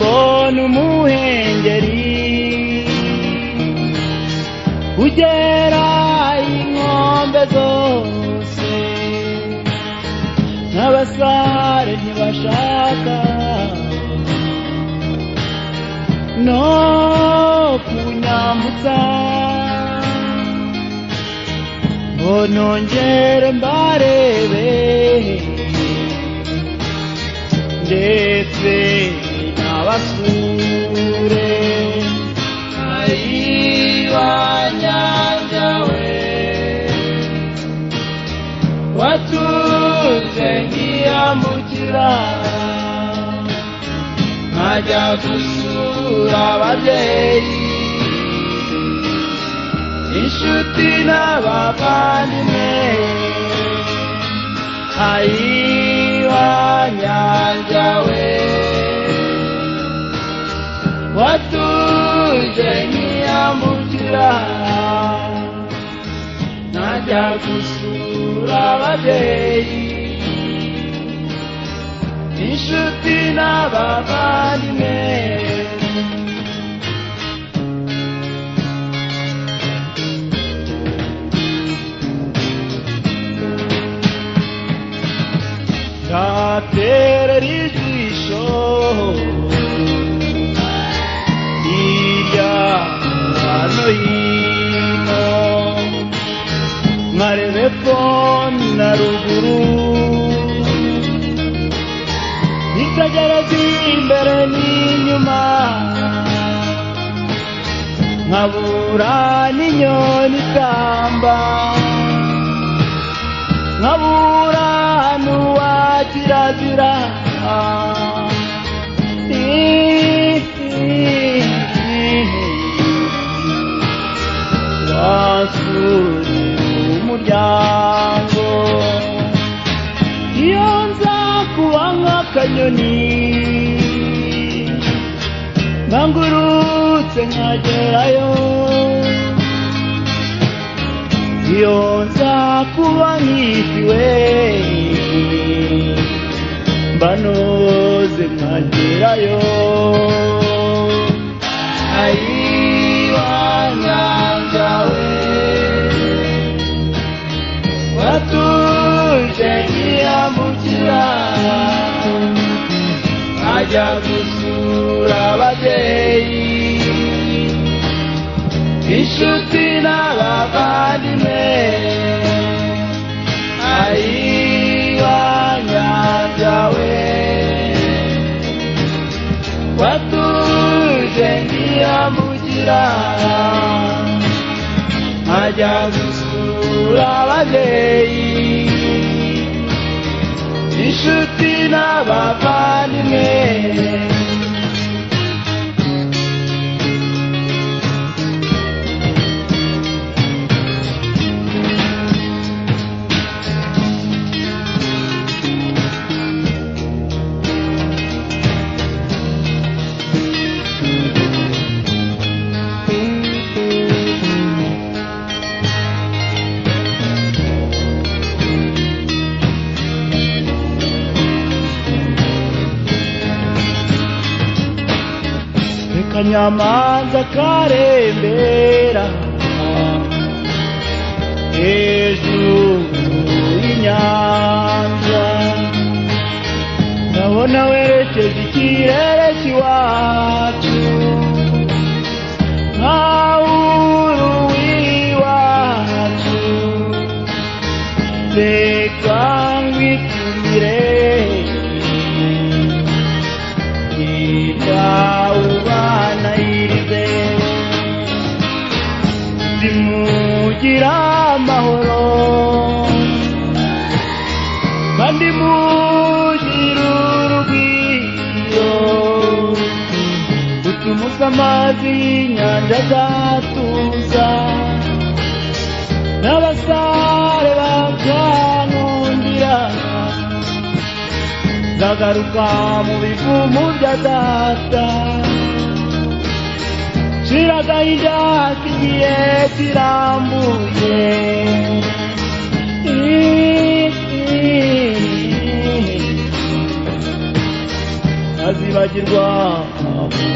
mbona umuhengeri ugera inkombe zose, n'abasare ntibashaka no kunyambutsa ngo nongere mbarebe, ndetse n'abasure. Ayiwa nyanja we, watunze nkiyambukira nkajya gusura ababyeyi, inshuti n'abavandimwe. Ayiwa nyanja we, watunze nkiyambukira nkajya gusura ababyeyi, inshuti n'abavandimwe. Ndaterera ijisho hirya no hino, nkareba epfo na ruguru, nitegereza imbere n'inyuma, nkabura n'inyoni itamba, nkabura n'uwa kirazira. Wasura umuryango iyo nza kuba nk'akanyoni, nkangurutse nkagerayo. Iyo nza kuba nk'ifiwe, mbanoze nkagerayo. Ayiwa nyanja we, watuje nkiyambukira nkajya gusura ababyeyi, inshuti n'abavandimwe. Ayiwa nyanja we, watuje nkiyambukira nkajya gusura ababyeyi, inshuti n'abavandimwe. Kanyamanza karembera hejuru y'inyanja, ndabona werekeje ikirere cy'iwacu, nk'ahuru w'iwacu. Reka ngwitumire ubanairize, zimugira amahoro kandi mugira urugwiro, utumuza amazi y'inyanja azatuza, n'abasare bakankundira, nzagaruka mu bivumu bya data. Shira agahinda k'igihe kirambuye, kwibagirwa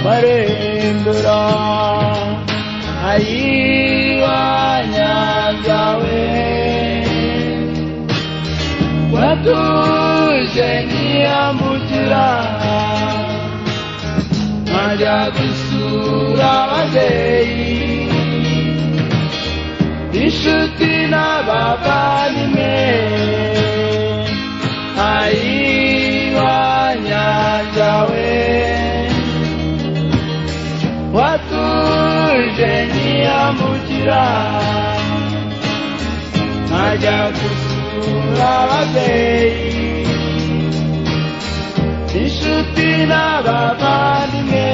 marembera ayiwanyazawe watuje niyambukira nkajya gusura ababyeyi inshuti n'abavandimwe ayiwanyazawe watuje niyambukira nkajya gusura ababyeyi inshuti n'abavandimwe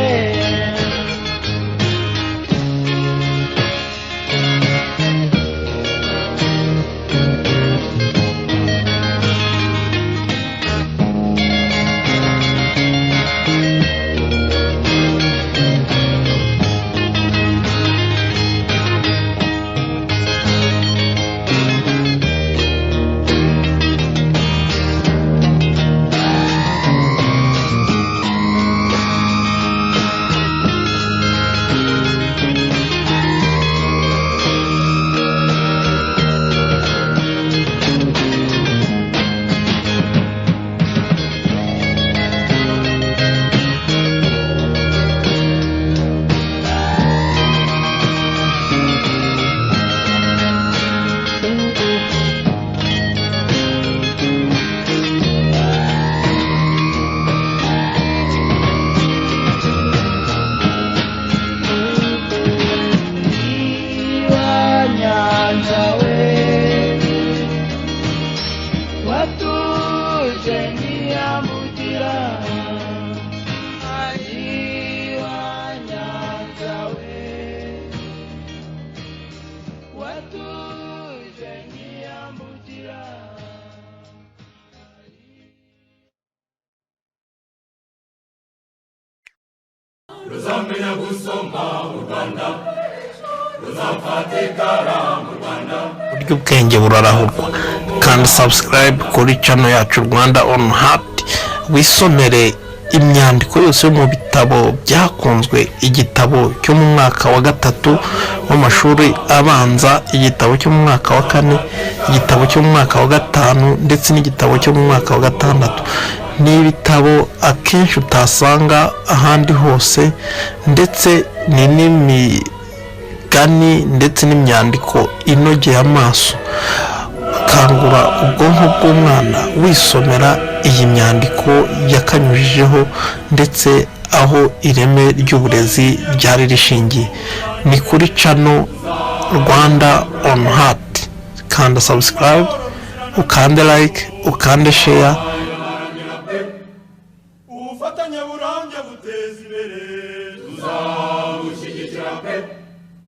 Ruzamenya gusoma mu Rwanda ruzafatikara mu Rwanda buryo ubwenge burarahurwa kandi subscribe kuri channel yacu Rwanda on Heart wisomere imyandiko yose yo mu bitabo byakunzwe igitabo cyo mu mwaka wa 3 w'amashuri abanza igitabo cyo mu mwaka wa 4 igitabo cyo mu mwaka wa 5 ndetse n'igitabo cyo mu mwaka wa 6 ni ibitabo akenshi utasanga ahandi hose ndetse ni n'imigani ndetse n'imyandiko inogeye amaso kangura ubwonko bw'umwana wisomera iyi myandiko yakanyujijeho ndetse aho ireme ry'uburezi ryari rishingiye ni kuri channel Rwanda on Heart kanda subscribe ukande like ukande share ubufatanye burambye buteza imbere